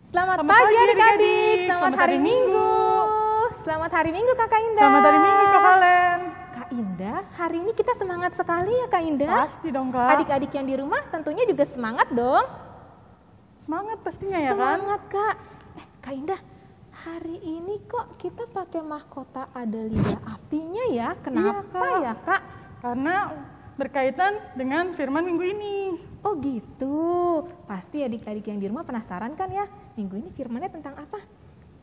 Selamat pagi adik-adik, selamat hari Minggu. Selamat hari Minggu Kakak Indah. Selamat hari Minggu Kak Valen. Kak Indah, hari ini kita semangat sekali ya Kak Indah. Pasti dong Kak. Adik-adik yang di rumah tentunya juga semangat dong. Semangat pastinya ya kan? Semangat Kak. Kak Indah, hari ini kok kita pakai mahkota ada lidah apinya ya? Kenapa iya, ya Kak? Karena berkaitan dengan firman minggu ini. Oh gitu, pasti adik-adik yang di rumah penasaran kan ya, minggu ini firmannya tentang apa?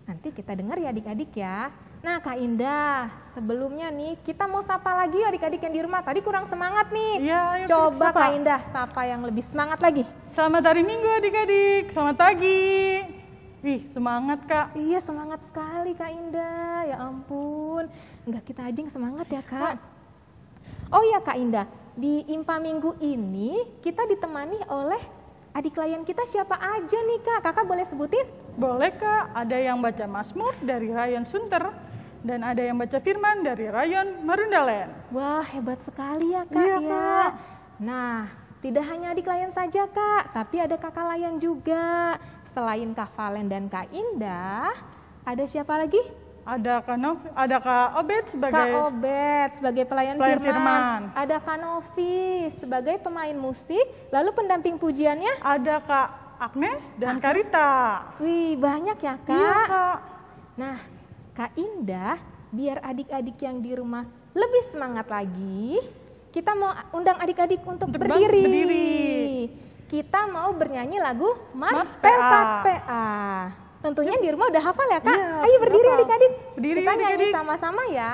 Nanti kita dengar ya adik-adik ya. Nah Kak Indah, sebelumnya nih kita mau sapa lagi adik-adik yang di rumah, tadi kurang semangat nih. Iya, ayo coba sapa. Kak Indah, sapa yang lebih semangat lagi. Selamat hari Minggu adik-adik, selamat pagi. Wih, semangat Kak. Iya semangat sekali Kak Indah, ya ampun. Enggak kita aja yang semangat ya Kak. Oh iya Kak Indah, di IMPA minggu ini kita ditemani oleh adik klien kita siapa aja nih Kak? Kakak boleh sebutin? Boleh Kak, ada yang baca Mazmur dari Rayon Sunter dan ada yang baca firman dari Rayon Marundalen. Wah hebat sekali ya Kak Iya, ya. Kak. Nah tidak hanya adik klien saja Kak, tapi ada kakak layan juga. Selain Kak Valen dan Kak Indah, ada siapa lagi? Ada Kak Obed sebagai Kak Obed sebagai pelayan Pelayan firman. firman. Ada Kak Novi sebagai pemain musik. Lalu pendamping pujiannya? ada Kak Agnes dan Kak Rita. Wih banyak ya Kak. Iya Kak. Nah Kak Indah, biar adik-adik yang di rumah lebih semangat lagi, kita mau undang adik-adik untuk berdiri. Kita mau bernyanyi lagu Mas Pelkat PA. Tentunya di rumah udah hafal ya Kak? Iya, Ayo berdiri hafal. adik-adik. Berdiri, Kita nyanyi adik-adik. sama-sama ya.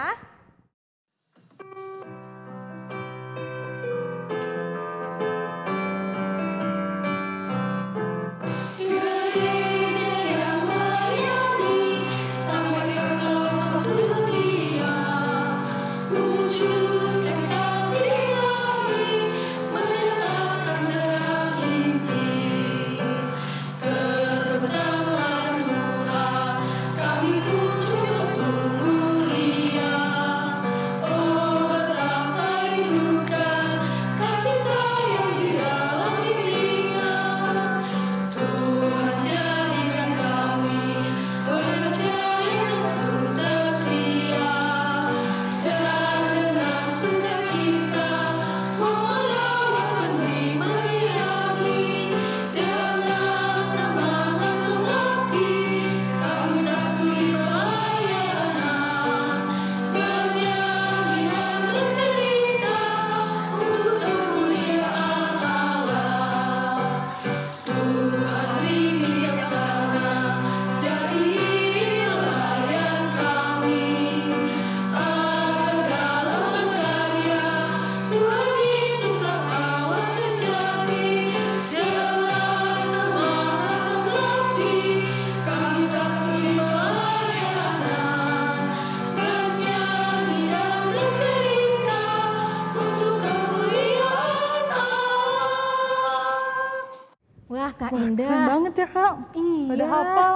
Wah Kak Keren Indah. banget ya Kak. Iya. Pada hafal.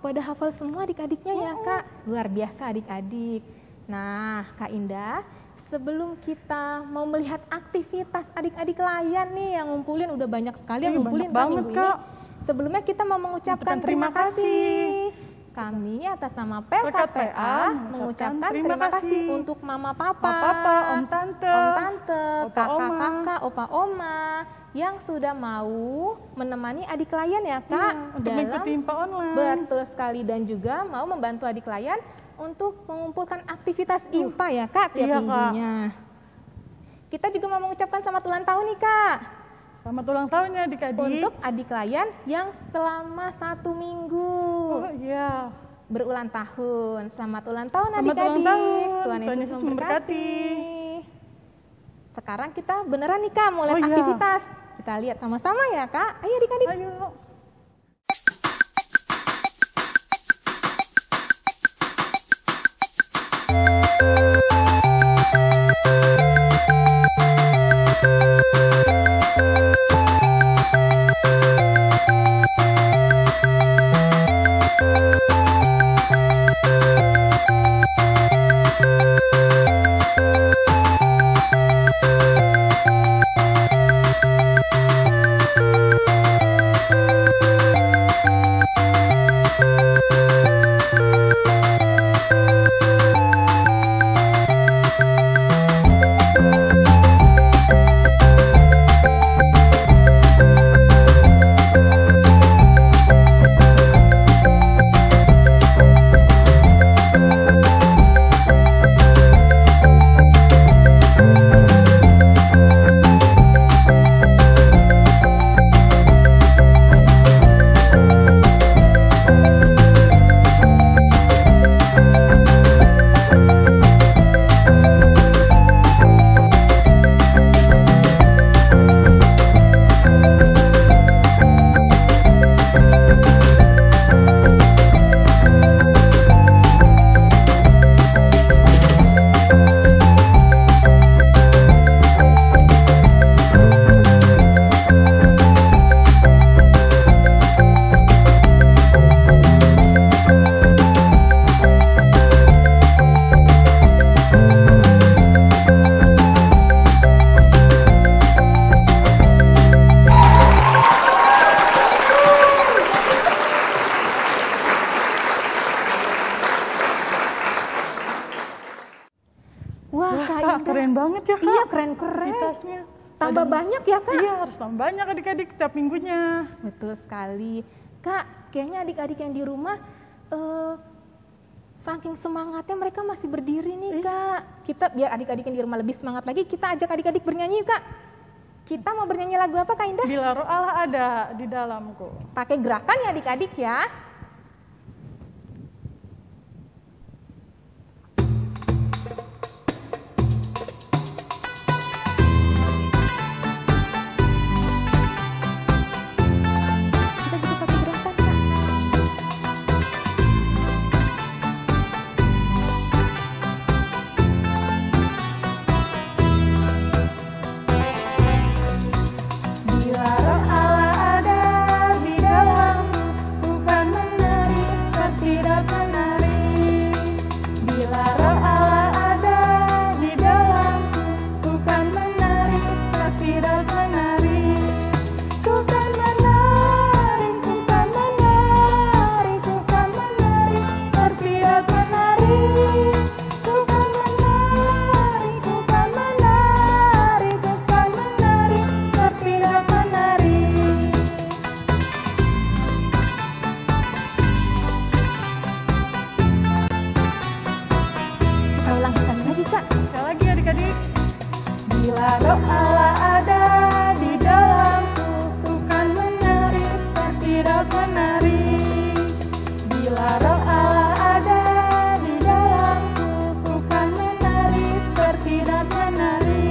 Pada hafal semua adik-adiknya ya Kak. Luar biasa adik-adik. Nah Kak Indah, sebelum kita mau melihat aktivitas adik-adik layan nih yang ngumpulin, udah banyak sekali yang Iya, ngumpulin banyak Kak, banget, minggu Kak. ini. Sebelumnya kita mau mengucapkan Mengucapkan terima terima kasih. kasih. Kami atas nama Pelkat Pelkat PA PA mengucapkan terima kasih untuk Mama Papa, Papa, Om Tante, Opa Kakak, Opa Oma yang sudah mau menemani adik klien ya Kak Iya, untuk mengikuti IMPA online. Betul sekali, dan juga mau membantu adik klien untuk mengumpulkan aktivitas IMPA ya Kak tiap Iya, Kak. minggunya. Kita juga mau mengucapkan selamat ulang tahun nih Kak. Selamat ulang tahun ya adik-adik. Untuk adik Layan yang selama 1 minggu Oh iya. berulang tahun. Selamat ulang tahun Selamat adik-adik. ulang tahun. Tuhan Tuhan Yesus Yesus memberkati. Sekarang kita beneran nih Kak mau lihat Oh, iya. aktivitas. Kita lihat sama-sama ya Kak. Ayo adik-adik. Ayo. Wah Kak Kak, Indah. keren banget ya Kak. Iya keren-keren. Aktivitasnya. Tambah banyak ya Kak. Iya, harus tambah banyak adik-adik setiap minggunya. Betul sekali. Kak, kayaknya adik-adik yang di rumah saking semangatnya mereka masih berdiri nih Kak. Kita biar adik-adik yang di rumah lebih semangat lagi, kita ajak adik-adik bernyanyi yuk Kak. Kita mau bernyanyi lagu apa Kak Indah? Bila roh Allah ada di dalamku. Pakai gerakan ya adik-adik ya. Kita juga pakai gerakan Kak. Bila roh Allah ada di dalamku, bukan menari seperti dan menari. Bila roh Allah ada di dalamku, bukan menari seperti dan menari. Bukan menari, bukan menari, bukan menari seperti dan menari. Bukan menari, bukan menari, bukan menari seperti dan menari. Kita ulang sekali lagi Kak. Sekali lagi adik-adik. Bila roh Allah ada di dalamku, bukan menari seperti dan menari. Bila roh Allah ada di dalamku, bukan menari seperti dan menari.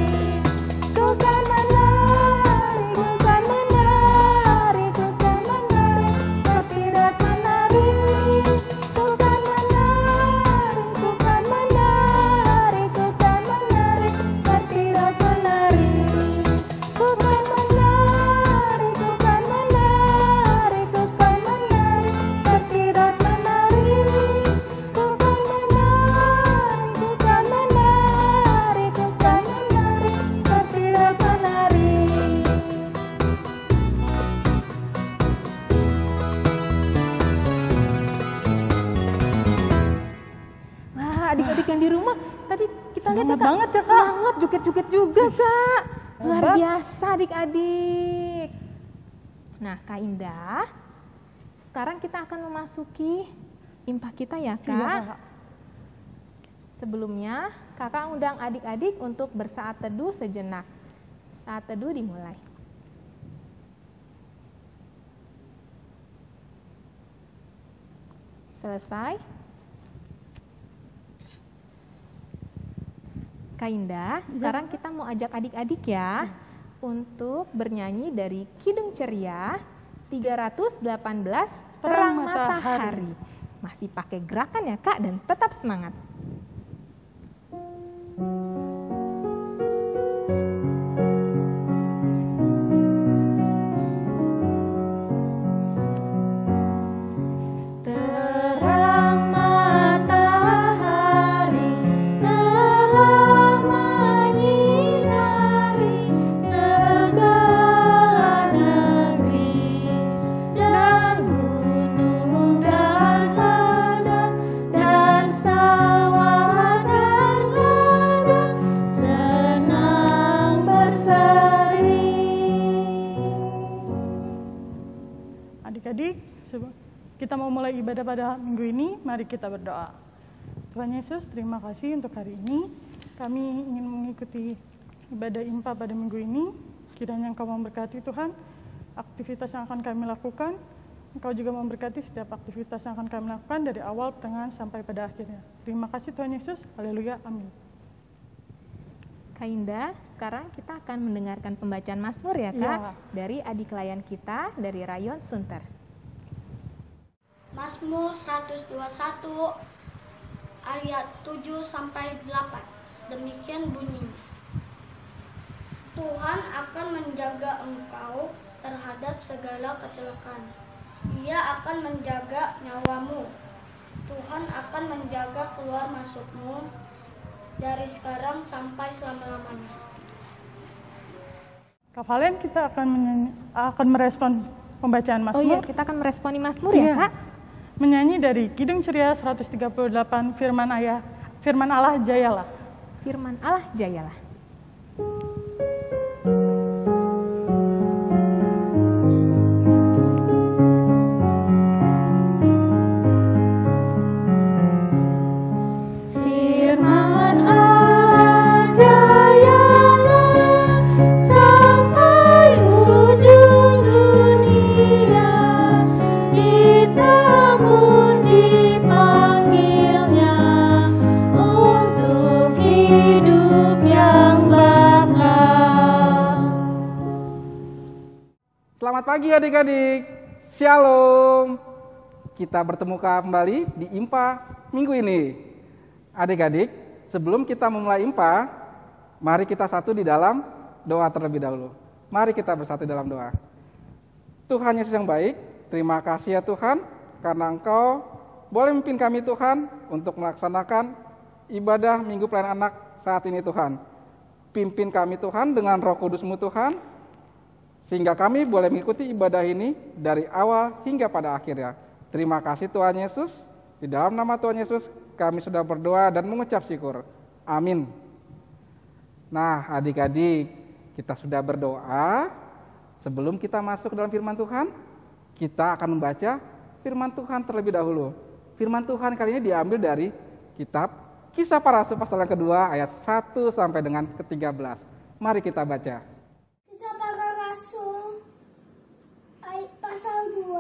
Bukan menari, bukan menari, bukan menari seperti dan menari. Bukan menari, bukan menari, bukan menari seperti dan menari. Bukan menari, bukan menari, bukan menari seperti dan menari. Bukan menari, bukan menari, bukan menari seperti dan menari. Wah, adik-adik yang di rumah tadi kita lihat Semangat Kak, banget ya, Kak. semangat joget-joget juga Kak. Luar Hebat. biasa adik-adik. Nah Kak Indah, sekarang kita akan memasuki IMPA kita ya Kak. Iya, Kak. Sebelumnya, kakak undang adik-adik untuk bersaat teduh sejenak. Saat teduh dimulai. Selesai. Kak Indah, sekarang kita mau ajak adik-adik ya untuk bernyanyi dari Kidung Ceria 318 Terang Matahari. Masih pakai gerakan ya Kak dan tetap semangat. Adik-adik, kita mau mulai ibadah pada minggu ini, mari kita berdoa. Tuhan Yesus, terima kasih untuk hari ini. Kami ingin mengikuti ibadah IMPA pada minggu ini. Kiranya Engkau memberkati Tuhan, aktivitas yang akan kami lakukan. Engkau juga memberkati setiap aktivitas yang akan kami lakukan dari awal, pertengahan, sampai pada akhirnya. Terima kasih Tuhan Yesus, haleluya, amin. Kak Indah, sekarang kita akan mendengarkan pembacaan Mazmur ya Kak, dari adik layan kita dari Rayon Sunter. Mazmur 121 ayat 7 sampai 8. Demikian bunyinya. Tuhan akan menjaga engkau terhadap segala kecelakaan. Ia akan menjaga nyawamu. Tuhan akan menjaga keluar masukmu dari sekarang sampai selama-lamanya. Kak Valen, kita akan merespon pembacaan Mazmur. Oh iya, kita akan meresponi Mazmur ya Kak. Menyanyi dari Kidung Ceria 138 Firman Allah Jayalah. Firman Allah Jayalah. Selamat pagi adik-adik, Shalom. Kita bertemu kembali di IMPA minggu ini. Adik-adik, sebelum kita memulai IMPA, mari kita satu di dalam doa terlebih dahulu. Mari kita bersatu dalam doa. Tuhan Yesus yang baik, terima kasih ya Tuhan, karena Engkau boleh memimpin kami Tuhan untuk melaksanakan ibadah Minggu Pelayanan Anak saat ini Tuhan. Pimpin kami Tuhan dengan Roh Kudus-Mu Tuhan, sehingga kami boleh mengikuti ibadah ini dari awal hingga pada akhirnya. Terima kasih Tuhan Yesus. Di dalam nama Tuhan Yesus kami sudah berdoa dan mengucap syukur. Amin. Nah adik-adik, kita sudah berdoa. Sebelum kita masuk dalam firman Tuhan, kita akan membaca firman Tuhan terlebih dahulu. Firman Tuhan kali ini diambil dari kitab Kisah Para Rasul pasal yang kedua ayat 1 sampai dengan ke-13. Mari kita baca. Pasal 2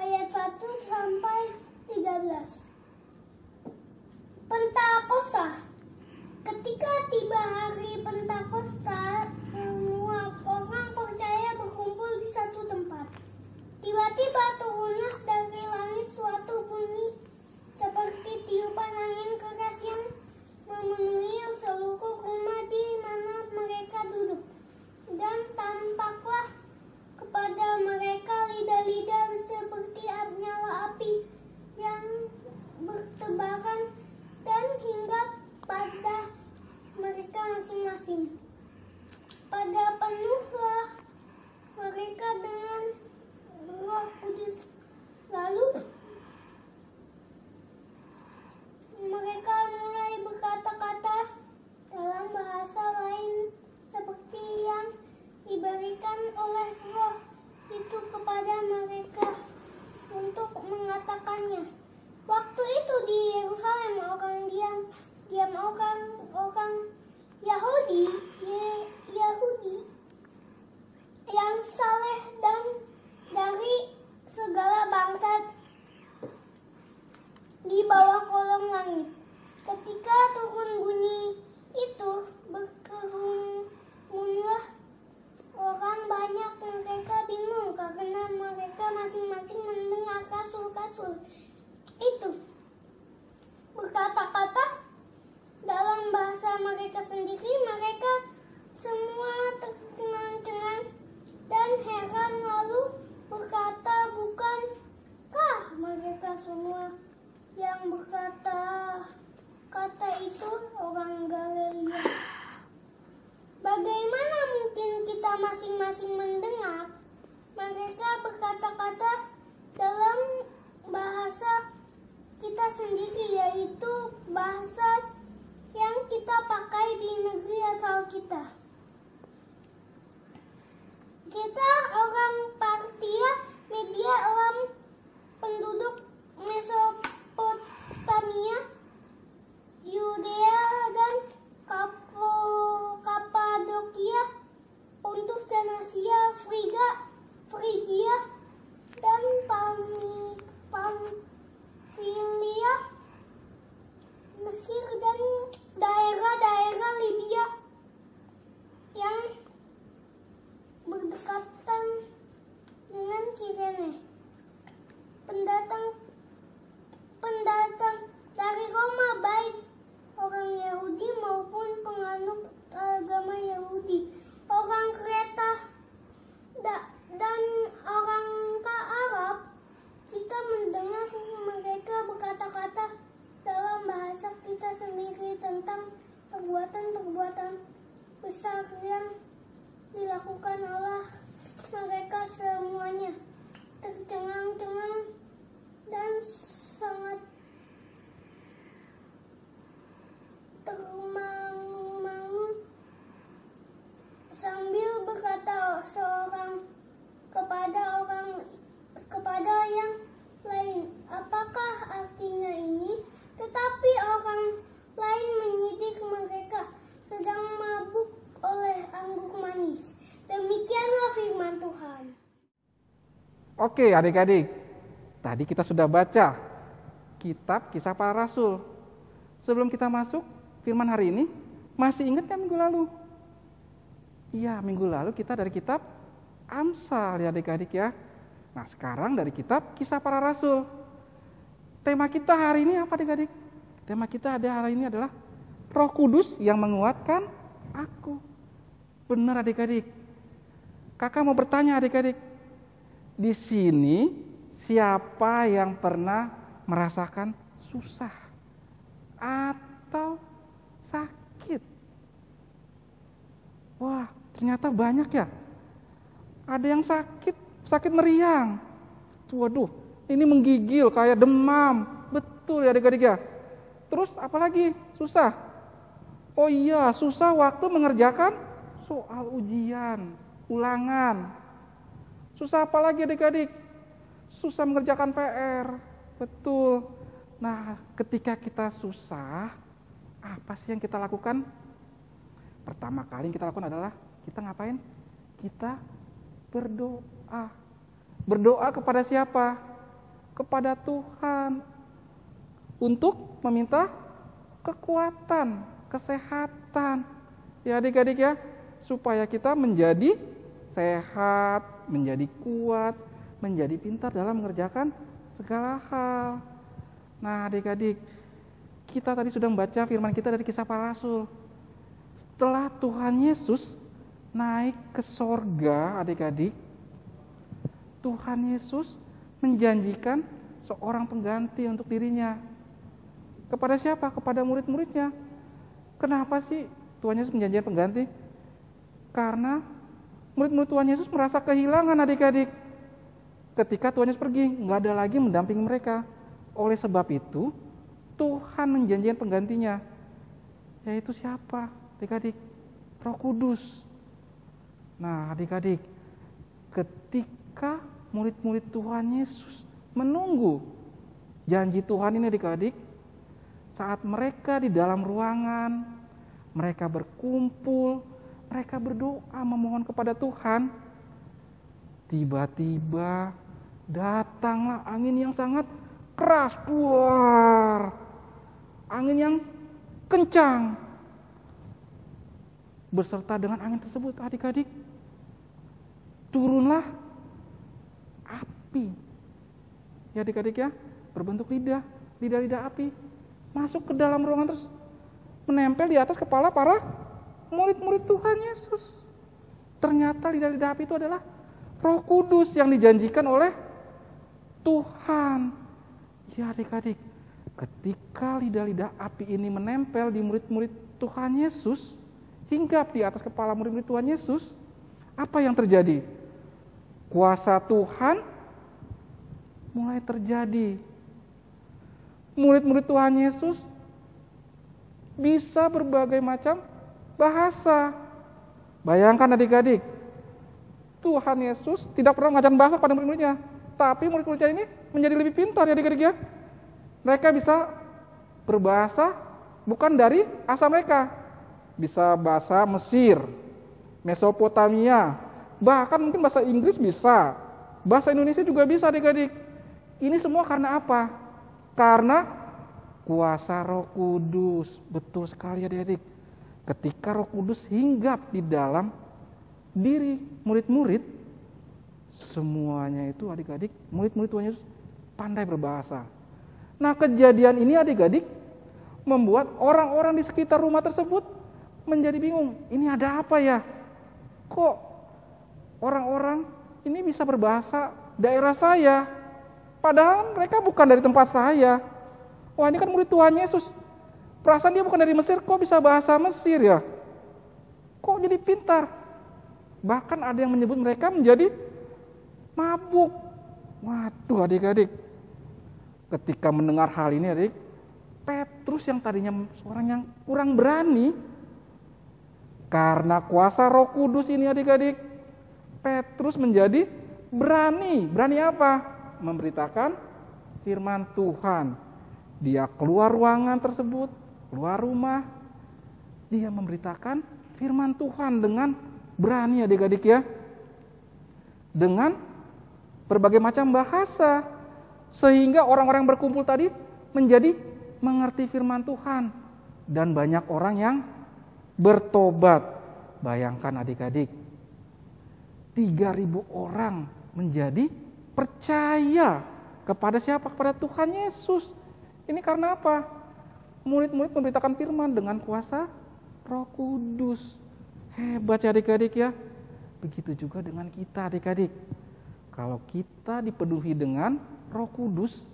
ayat 1 sampai 13. Pentakosta. Ketika tiba hari Pentakosta, semua orang percaya berkumpul di satu tempat. Tiba-tiba turunlah dari langit suatu bunyi seperti tiupan angin keras yang memenuhi seluruh rumah di mana orang Yahudi yang saleh dan dari segala bangsa di bawah kolong langit. Ketika turun bunyi itu, berkerumunlah orang banyak. Mereka bingung karena mereka masing-masing mendengar rasul-rasul itu berkata-kata dalam bahasa mereka sendiri. Mereka semua tercengang-cengang dan heran, lalu berkata, bukankah mereka semua yang berkata kata itu orang Galilea? Bagaimana mungkin kita masing-masing mendengar mereka berkata-kata dalam bahasa kita sendiri, yaitu bahasa yang kita pakai di negeri asal kita? Kita orang Partia, Media, Elam, penduduk Mesopotamia, Yudea dan Kapadokia, Pontus dan Asia, Frigia dan Pamfilia, Mesir dan daerah-daerah Libya yang berdekatan dengan Kirene. Pendatang dari Roma, baik orang Yahudi maupun penganut agama Yahudi, orang Kreta dan orang Arab, kita mendengar mereka berkata-kata dalam bahasa kita sendiri tentang perbuatan-perbuatan besar yang dilakukan Allah. Mereka semuanya tercengang-cengang dan sangat termangu-mangu sambil berkata seorang kepada yang lain, apakah artinya ini? Tetapi orang lain menyidik mereka sedang mabuk oleh anggur manis. Demikianlah firman Tuhan. Oke adik-adik, tadi kita sudah baca kitab Kisah Para Rasul. Sebelum kita masuk firman hari ini, masih ingat kan minggu lalu? Iya, minggu lalu kita dari kitab Amsal ya adik-adik ya. Nah sekarang dari kitab Kisah Para Rasul. Tema kita hari ini apa adik-adik? Tema kita hari ini adalah Roh Kudus yang menguatkan aku. Benar adik-adik. Kakak mau bertanya adik-adik. Di sini siapa yang pernah merasakan susah atau sakit? Wah, ternyata banyak ya. Ada yang sakit meriang. Waduh, ini menggigil kayak demam. Betul ya adik-adik ya. Terus apalagi susah? Oh iya, susah waktu mengerjakan soal ujian, ulangan. Susah apa lagi adik-adik? Susah mengerjakan PR. Betul. Nah, ketika kita susah, apa sih yang kita lakukan? Pertama kali yang kita lakukan adalah kita ngapain? Kita berdoa. Berdoa kepada siapa? Kepada Tuhan. Untuk meminta kekuatan, kesehatan. Ya adik-adik ya, supaya kita menjadi sehat, menjadi kuat, menjadi pintar dalam mengerjakan segala hal. Nah adik-adik, kita tadi sudah membaca firman kita dari Kisah Para Rasul. Setelah Tuhan Yesus naik ke sorga adik-adik, Tuhan Yesus menjanjikan seorang pengganti untuk dirinya. Kepada siapa? Kepada murid-muridnya. Kenapa sih Tuhan Yesus menjanjikan pengganti? Karena murid-murid Tuhan Yesus merasa kehilangan adik-adik. Ketika Tuhan Yesus pergi, nggak ada lagi mendampingi mereka. Oleh sebab itu, Tuhan menjanjikan penggantinya. Yaitu siapa? Adik-adik, Roh Kudus. Nah adik-adik, ketika murid-murid Tuhan Yesus menunggu janji Tuhan ini adik-adik, saat mereka di dalam ruangan mereka berkumpul, mereka berdoa memohon kepada Tuhan. Tiba-tiba datanglah angin yang sangat keras, duar. Angin yang kencang. Berserta dengan angin tersebut, adik-adik, turunlah api. Ya adik-adik ya, berbentuk lidah api. Masuk ke dalam ruangan terus menempel di atas kepala para murid-murid Tuhan Yesus. Ternyata lidah api itu adalah Roh Kudus yang dijanjikan oleh Tuhan. Ya adik-adik, ketika lidah api ini menempel di murid-murid Tuhan Yesus, hinggap di atas kepala murid-murid Tuhan Yesus, apa yang terjadi? Kuasa Tuhan mulai terjadi. Murid-murid Tuhan Yesus bisa berbagai macam bahasa. Bayangkan adik-adik, Tuhan Yesus tidak pernah mengajarkan bahasa kepada murid-muridnya, tapi murid-muridnya ini menjadi lebih pintar ya adik-adik ya. Mereka bisa berbahasa bukan dari asal mereka. Bisa bahasa Mesir, Mesopotamia, bahkan mungkin bahasa Inggris bisa, bahasa Indonesia juga bisa adik-adik. Ini semua karena apa? Karena kuasa Roh Kudus. Betul sekali adik-adik. Ketika Roh Kudus hinggap di dalam diri murid-murid, semuanya itu adik-adik, murid-murid Tuhan Yesus pandai berbahasa. Nah, kejadian ini adik-adik membuat orang-orang di sekitar rumah tersebut menjadi bingung. Ini ada apa ya? Kok orang-orang ini bisa berbahasa daerah saya? Padahal mereka bukan dari tempat saya. Wah, ini kan murid Tuhan Yesus. Perasaan dia bukan dari Mesir, kok bisa bahasa Mesir ya? Kok jadi pintar? Bahkan ada yang menyebut mereka menjadi mabuk. Waduh adik-adik. Ketika mendengar hal ini adik, Petrus yang tadinya seorang yang kurang berani, karena kuasa Roh Kudus ini adik-adik, Petrus menjadi berani. Berani apa? Memberitakan firman Tuhan. Dia keluar ruangan tersebut, keluar rumah, dia memberitakan firman Tuhan dengan berani adik-adik ya. Dengan berbagai macam bahasa. Sehingga orang-orang yang berkumpul tadi menjadi mengerti firman Tuhan. Dan banyak orang yang bertobat. Bayangkan adik-adik, 3.000 orang menjadi percaya kepada siapa? Kepada Tuhan Yesus. Ini karena apa? Murid-murid memberitakan firman dengan kuasa Roh Kudus. Hebat ya adik-adik ya. Begitu juga dengan kita adik-adik. Kalau kita dipenuhi dengan Roh Kudus,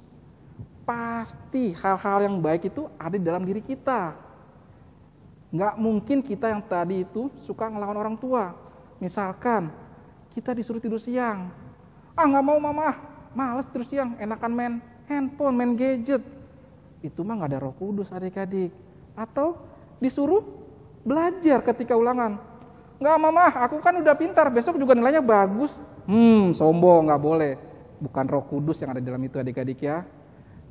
pasti hal-hal yang baik itu ada di dalam diri kita. Nggak mungkin kita yang tadi itu suka ngelawan orang tua. Misalkan kita disuruh tidur siang. Nggak mau mama, males tidur siang, enakan main handphone, main gadget. Itu mah nggak ada Roh Kudus adik-adik. Atau disuruh belajar ketika ulangan. Nggak mama, aku kan udah pintar, besok juga nilainya bagus. Sombong, nggak boleh. Bukan Roh Kudus yang ada di dalam itu adik-adik ya.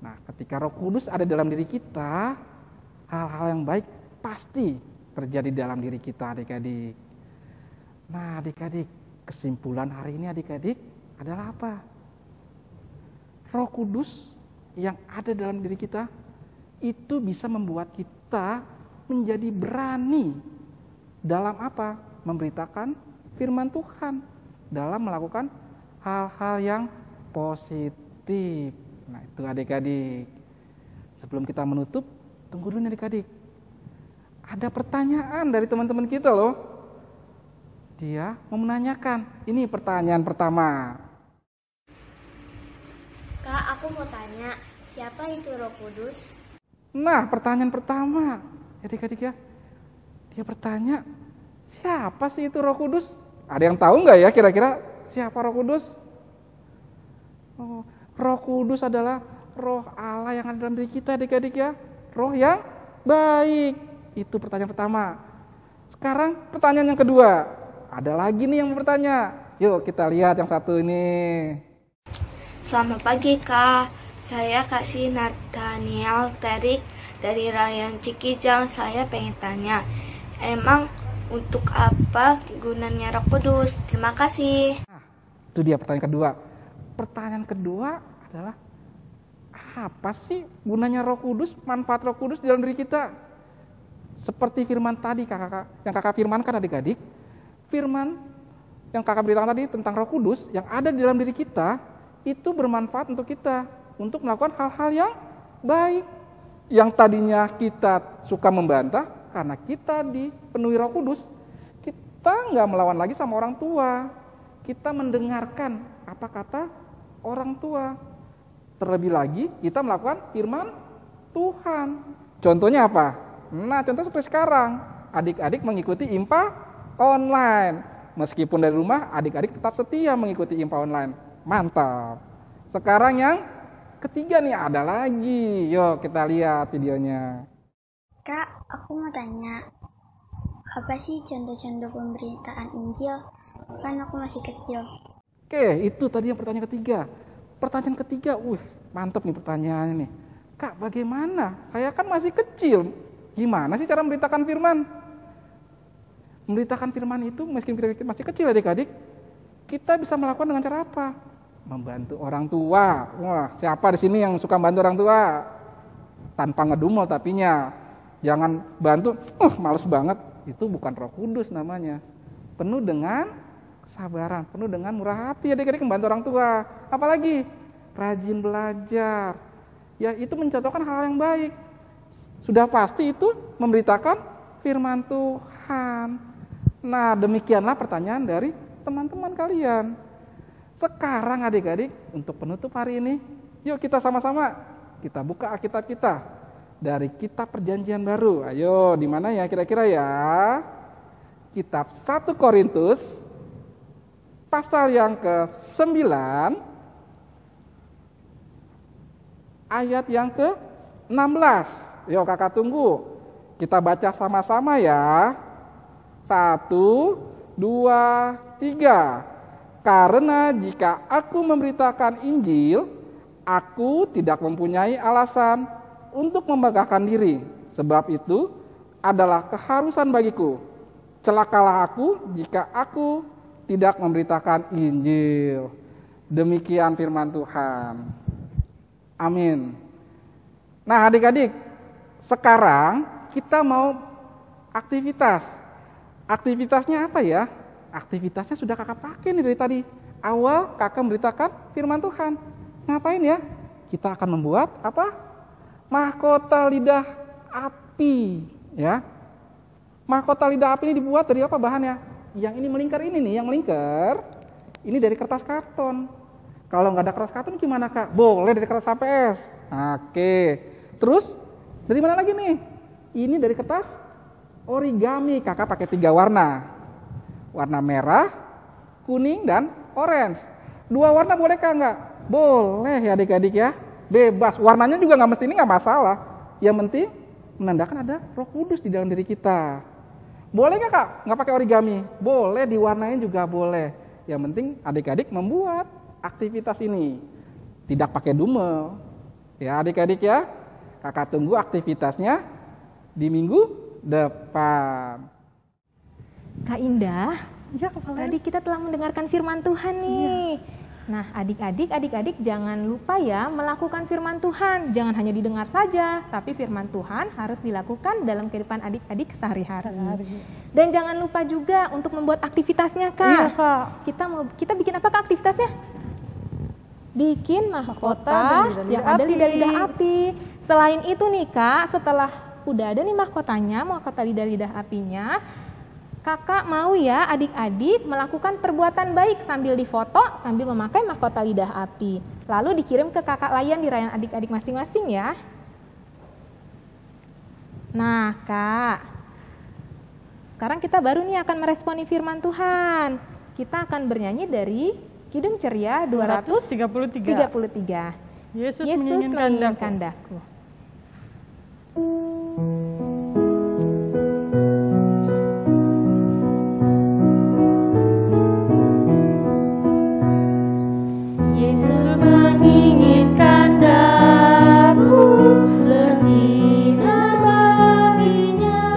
Nah, ketika Roh Kudus ada dalam diri kita, hal-hal yang baik pasti terjadi dalam diri kita adik-adik. Nah adik-adik, kesimpulan hari ini adik-adik adalah apa? Roh Kudus yang ada dalam diri kita itu bisa membuat kita menjadi berani dalam apa? Memberitakan firman Tuhan, dalam melakukan hal-hal yang positif. Nah itu adik-adik. Sebelum kita menutup, tunggu dulu adik-adik. Ada pertanyaan dari teman-teman kita loh. Dia mau menanyakan. Ini pertanyaan pertama. Kak, aku mau tanya, siapa itu Roh Kudus? Nah, pertanyaan pertama. Adik-adik ya. Dia bertanya, siapa sih itu Roh Kudus? Ada yang tahu nggak ya kira-kira siapa Roh Kudus? Oh, Roh Kudus adalah Roh Allah yang ada dalam diri kita adik-adik ya. Roh yang baik. Itu pertanyaan pertama. Sekarang pertanyaan yang kedua. Ada lagi nih yang mau bertanya. Yuk kita lihat yang satu ini. Selamat pagi Kak. Saya Kak Nathaniel Terik dari Rayan Cikijang. Saya pengen tanya, Emang untuk apa gunanya Roh Kudus? Terima kasih. Itu dia pertanyaan kedua. Pertanyaan kedua adalah, apa sih gunanya Roh Kudus, manfaat Roh Kudus di dalam diri kita? Seperti firman tadi yang kakak firmankan adik-adik, firman yang kakak beritakan tadi tentang Roh Kudus yang ada di dalam diri kita, itu bermanfaat untuk kita, untuk melakukan hal-hal yang baik. Yang tadinya kita suka membantah, karena kita dipenuhi Roh Kudus, kita nggak melawan lagi sama orang tua. Kita mendengarkan apa kata orang tua. Terlebih lagi kita melakukan firman Tuhan. Contohnya apa? Nah, contoh seperti sekarang, adik-adik mengikuti IMPA online. Meskipun dari rumah, adik-adik tetap setia mengikuti IMPA online. Mantap. Sekarang yang ketiga nih, ada lagi. Yuk kita lihat videonya. Kak, aku mau tanya, apa sih contoh-contoh pemberitaan Injil? Kan aku masih kecil. Oke, itu tadi yang pertanyaan ketiga. Pertanyaan ketiga, mantap nih pertanyaannya nih. Kak, bagaimana? Saya kan masih kecil. Gimana sih cara memberitakan firman? Memberitakan firman itu meskipun kita masih kecil adik-adik, kita bisa melakukan dengan cara apa? Membantu orang tua. Wah, siapa di sini yang suka bantu orang tua? Tanpa ngedumel tapinya. Jangan bantu, males banget. Itu bukan Roh Kudus namanya. Penuh dengan kesabaran, penuh dengan murah hati adik-adik membantu orang tua. Apalagi rajin belajar. Ya, itu mencontohkan hal yang baik. Sudah pasti itu memberitakan firman Tuhan. Nah, demikianlah pertanyaan dari teman-teman kalian. Sekarang adik-adik, untuk penutup hari ini, yuk kita sama-sama kita buka Alkitab kita dari Kitab Perjanjian Baru. Ayo, di mana ya kira-kira ya? Kitab 1 Korintus pasal yang ke-9 ayat yang ke-16. Yuk kakak tunggu. Kita baca sama-sama ya. 1, 2, 3. Karena jika aku memberitakan Injil, aku tidak mempunyai alasan untuk membanggakan diri. Sebab itu adalah keharusan bagiku. Celakalah aku jika aku tidak memberitakan Injil. Demikian firman Tuhan. Amin. Nah adik-adik, sekarang kita mau aktivitas. Aktivitasnya apa ya? Aktivitasnya sudah kakak pakai nih dari tadi. Awal kakak memberitakan firman Tuhan. Ngapain ya? Kita akan membuat apa? Mahkota lidah api. Ya. Mahkota lidah api ini dibuat dari apa bahannya? Yang ini melingkar ini nih, yang melingkar. Ini dari kertas karton. Kalau nggak ada kertas karton gimana kak? Boleh dari kertas HPS. Oke. Terus dari mana lagi nih? Ini dari kertas origami. Kakak pakai 3 warna. Warna merah, kuning, dan orange. 2 warna boleh kak nggak? Boleh ya adik-adik ya. Bebas. Warnanya juga nggak mesti, ini nggak masalah. Yang penting menandakan ada Roh Kudus di dalam diri kita. Boleh nggak kak? Nggak pakai origami? Boleh, diwarnain juga boleh. Yang penting adik-adik membuat aktivitas ini. Tidak pakai dumel. Ya adik-adik ya. Kakak tunggu aktivitasnya di minggu depan. Kak Indah, Ya, Kak tadi kita telah mendengarkan firman Tuhan nih. Nah, adik-adik jangan lupa ya melakukan firman Tuhan. Jangan hanya didengar saja, tapi firman Tuhan harus dilakukan dalam kehidupan adik-adik sehari-hari. Dan jangan lupa juga untuk membuat aktivitasnya, Kak. Iya, Kak. Kita bikin apa Kak aktivitasnya? Bikin mahkota yang ada lidah-lidah api. Selain itu nih Kak, setelah udah ada nih mahkotanya, mahkota lidah-lidah apinya, Kakak mau ya adik-adik melakukan perbuatan baik sambil difoto, sambil memakai mahkota lidah api. Lalu dikirim ke kakak layan di rayan adik-adik masing-masing ya. Nah Kak, sekarang kita baru nih akan meresponi firman Tuhan. Kita akan bernyanyi dari Kidung Ceria 233. Yesus menginginkan daku. Menginginkan daku bersinar baginya.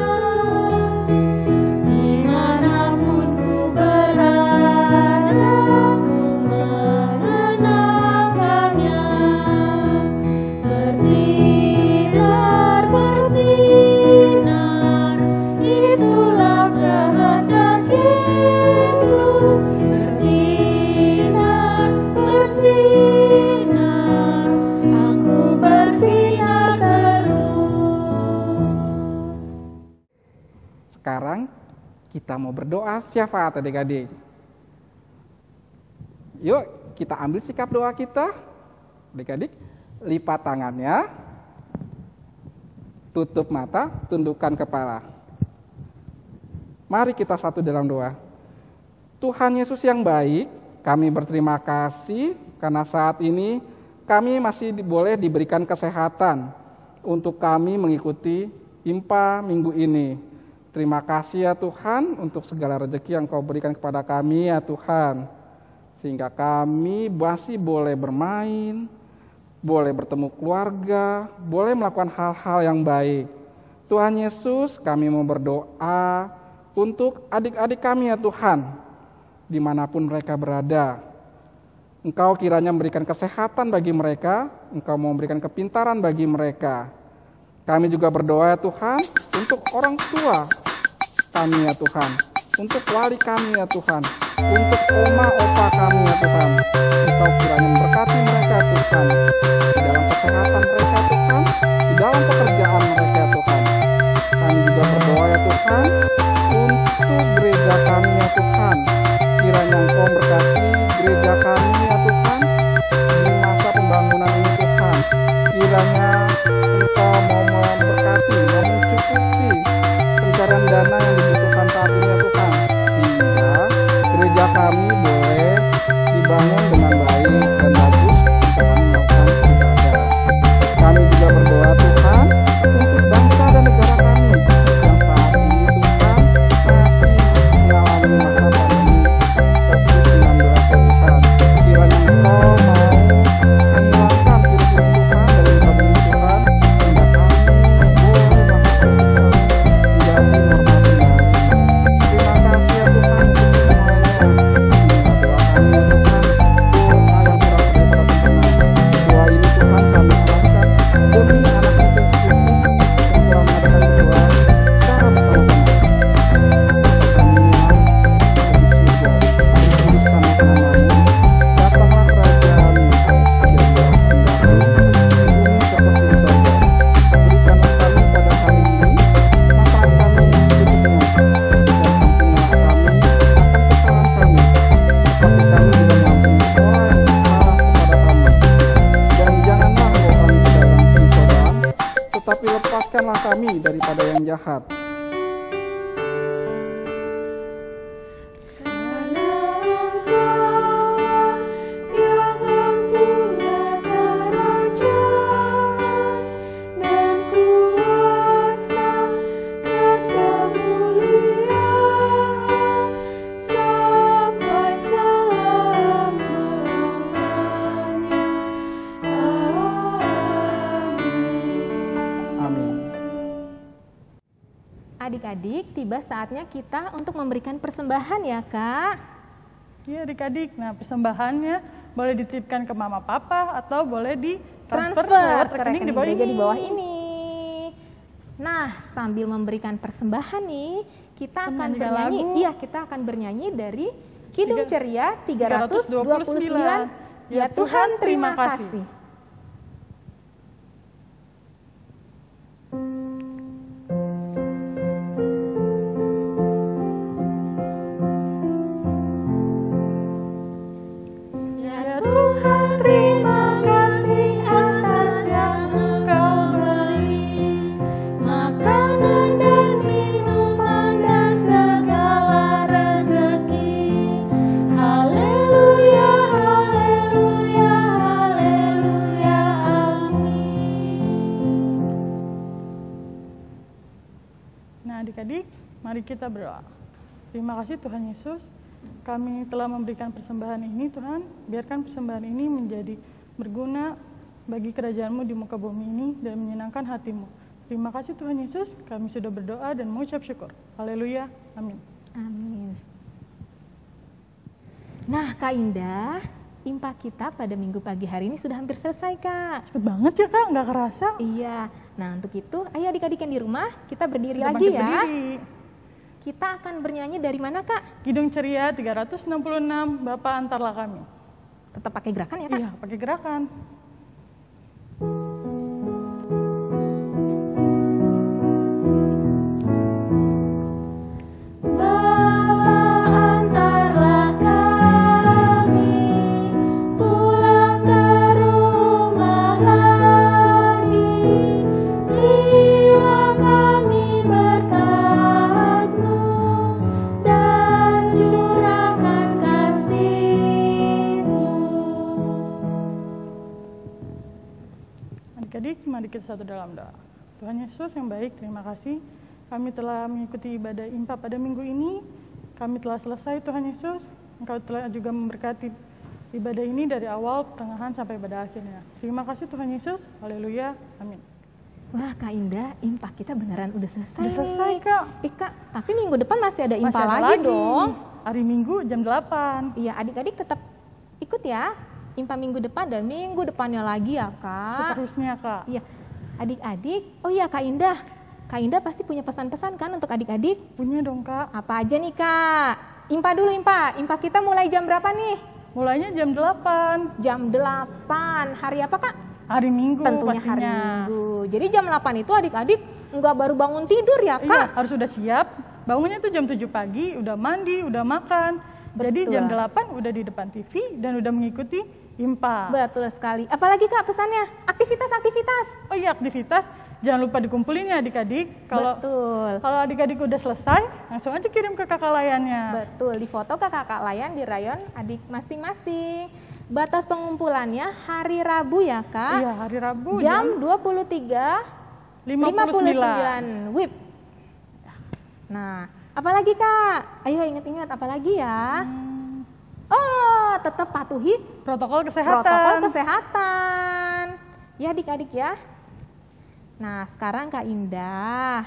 Sekarang kita mau berdoa syafaat adik-adik. Yuk kita ambil sikap doa kita. Adik-adik, lipat tangannya, tutup mata, tundukkan kepala. Mari kita satu dalam doa. Tuhan Yesus yang baik, kami berterima kasih karena saat ini kami masih boleh diberikan kesehatan untuk kami mengikuti IMPA minggu ini. Terima kasih ya Tuhan untuk segala rezeki yang Kau berikan kepada kami ya Tuhan. Sehingga kami masih boleh bermain, boleh bertemu keluarga, boleh melakukan hal-hal yang baik. Tuhan Yesus, kami mau berdoa untuk adik-adik kami ya Tuhan, dimanapun mereka berada. Engkau kiranya memberikan kesehatan bagi mereka, Engkau mau memberikan kepintaran bagi mereka. Kami juga berdoa ya Tuhan untuk orang tua kami ya Tuhan, untuk wali kami ya Tuhan, untuk oma opa kami ya Tuhan. Engkau kiranya memberkati mereka Tuhan, di dalam kesehatan mereka Tuhan, di dalam pekerjaan mereka Tuhan. Kami juga berdoa ya Tuhan untuk gereja kami ya Tuhan. Kiranya Engkau memberkati gereja kami ya Tuhan di masa pembangunan ini Tuhan. Kiranya Engkau mau memberkati, mau mencukupi pencarian dana yang dibutuhkan saat ini ya Tuhan. Sehingga gereja kami boleh dibangun dengan baik dan bagus untuk kami melakukan ibadah. Kami juga berdoa Tuhan untuk bangsa dan negara kami yang saat ini Tuhan masih mengalami masa pandemi COVID-19 Tuhan. Kiranya Engkau mau menghilangkan virus Tuhan dari muka bumi Tuhan, sehingga kami boleh melakukan menjadi normal kembali. Terima kasih ya Tuhan untuk semuanya. Doa kami ya Tuhan, doa yang kurang daripada sempurna. Doa ini Tuhan kami harapkan demi anak Yesus Kristus yang telah mengadakan doa secara bersama-sama. Kami yang di surga, dikuduskanlah namamu, datanglah kerajaanmu, jadilah kehendakmu di bumi seperti di sorga. Berikanlah kami pada hari ini makan kami yang secukupnya, dan ampunilah kami akan kesalahan kami, seperti kami juga mengampuni orang yang bersalah kepada kami. Dan janganlah membawa kami ke dalam pencobaan, tetapi lepaskanlah kami daripada yang jahat. Amin. Adik-adik, tiba saatnya kita untuk memberikan persembahan ya Kak. Iya adik-adik, nah persembahannya boleh dititipkan ke mama papa atau boleh ditransfer Transfer ke ke rekening di bawah gereja ini. di bawah ini. Nah, sambil memberikan persembahan nih, kita akan Menyanyikan bernyanyi. lagu. Iya, kita akan bernyanyi dari Kidung Ceria 329. 329. Ya Tuhan, terima kasih. Ya Tuhan, terima kasih atas yang Engkau beri, makanan dan minuman dan segala rezeki. Haleluya, haleluya, haleluya, amin. Nah adik-adik, mari kita berdoa. Terima kasih Tuhan Yesus, kami telah memberikan persembahan ini Tuhan. Biarkan persembahan ini menjadi berguna bagi kerajaan-Mu di muka bumi ini dan menyenangkan hati-Mu. Terima kasih Tuhan Yesus, kami sudah berdoa dan mengucap syukur. Haleluya, amin. Amin. Nah Kak Indah, IMPA kita pada minggu pagi hari ini sudah hampir selesai Kak. Cepet banget ya Kak, nggak kerasa. Iya, nah untuk itu ayo adik-adik yang di rumah kita berdiri Kita lagi bangkit ya. berdiri. Kita akan bernyanyi dari mana Kak? Kidung Ceria 366, Bapa antarlah kami. Tetap pakai gerakan ya Kak? Iya, pakai gerakan. kita satu dalam doa. Tuhan Yesus yang baik, terima kasih. Kami telah mengikuti ibadah IMPA pada minggu ini. Kami telah selesai, Tuhan Yesus. Engkau telah juga memberkati ibadah ini dari awal, pertengahan, sampai pada akhirnya. Terima kasih Tuhan Yesus. Haleluya. Amin. Wah Kak Indah, IMPA kita beneran udah selesai. Udah selesai, Kak. Kak, tapi minggu depan masih ada IMPA Masih ada lagi dong. Hari Minggu jam 8. Iya, adik-adik tetap ikut ya. IMPA minggu depan dan minggu depannya lagi ya, Kak. Seterusnya, Kak. Iya, adik-adik. Oh iya, Kak Indah. Kak Indah pasti punya pesan-pesan kan untuk adik-adik? Punya dong, Kak. Apa aja nih, Kak? IMPA dulu, IMPA. IMPA kita mulai jam berapa nih? Mulainya jam 8. Jam 8. Hari apa, Kak? Hari Minggu Tentunya pastinya. hari Minggu. Jadi jam 8 itu adik-adik nggak baru bangun tidur ya, Kak? Iya, harus sudah siap. Bangunnya itu jam 7 pagi, udah mandi, udah makan. Jadi Betul. jam 8 udah di depan TV dan udah mengikuti IMPA. Betul sekali. Apalagi Kak pesannya? Aktivitas-aktivitas. Oh iya, aktivitas. Jangan lupa dikumpulin ya adik-adik. Betul. Kalau adik-adik udah selesai, langsung aja kirim ke kakak layannya. Betul, di foto ke kakak layan di rayon adik masing-masing. Batas pengumpulannya hari Rabu ya, Kak? Iya, hari Rabu Jam 23.59 WIB. Nah, apalagi Kak? Ayo ingat-ingat apalagi ya? Oh, tetap patuhi protokol kesehatan. protokol kesehatan. Ya adik-adik ya. Nah, sekarang Kak Indah.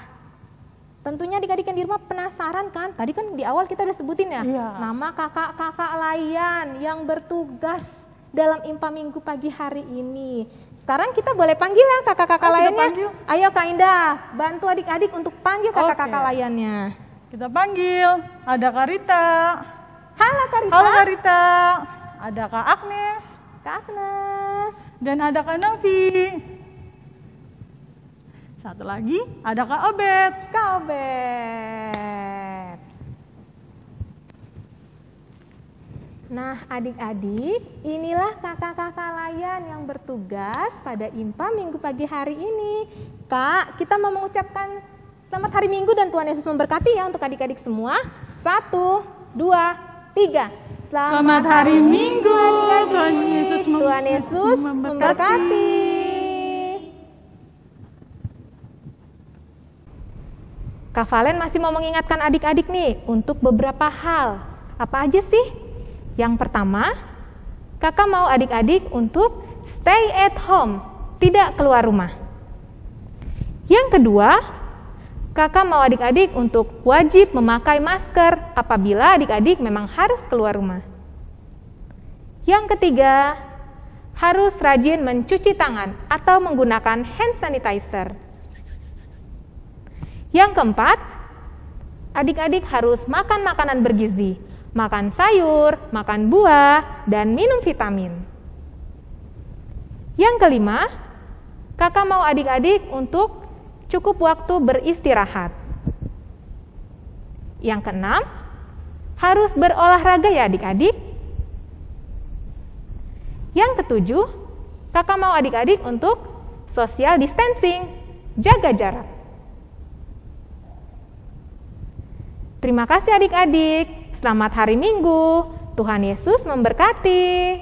Tentunya adik-adik yang di rumah penasaran kan? Tadi kan di awal kita udah sebutin ya, Iya. nama kakak-kakak layan yang bertugas dalam IMPA minggu pagi hari ini. Sekarang kita boleh panggil ya kakak-kakak Oh, kita layannya. panggil. Ayo Kak Indah, bantu adik-adik untuk panggil kakak-kakak Oke. layannya. Kita panggil, ada Kak Rita. Halo Kak Rita. Halo Kak Rita. Ada Kak Agnes. Kak Agnes. Dan ada Kak Novi. Satu lagi, ada Kak Obet. Kak Obet. Nah adik-adik, inilah kakak-kakak layan yang bertugas pada IMPA minggu pagi hari ini. Kak, kita mau mengucapkan selamat hari Minggu dan Tuhan Yesus memberkati ya untuk adik-adik semua. 1, 2, 3. Selamat hari Minggu. adik-adik. Tuhan Yesus memberkati. Kak Valen masih mau mengingatkan adik-adik nih untuk beberapa hal. Apa aja sih? Yang pertama, kakak mau adik-adik untuk stay at home, tidak keluar rumah. Yang kedua, kakak mau adik-adik untuk wajib memakai masker apabila adik-adik memang harus keluar rumah. Yang ketiga, harus rajin mencuci tangan atau menggunakan hand sanitizer. Yang keempat, adik-adik harus makan makanan bergizi, makan sayur, makan buah, dan minum vitamin. Yang kelima, kakak mau adik-adik untuk cukup waktu beristirahat. Yang keenam, harus berolahraga ya adik-adik. Yang ketujuh, kakak mau adik-adik untuk social distancing, jaga jarak. Terima kasih adik-adik. Selamat hari Minggu. Tuhan Yesus memberkati.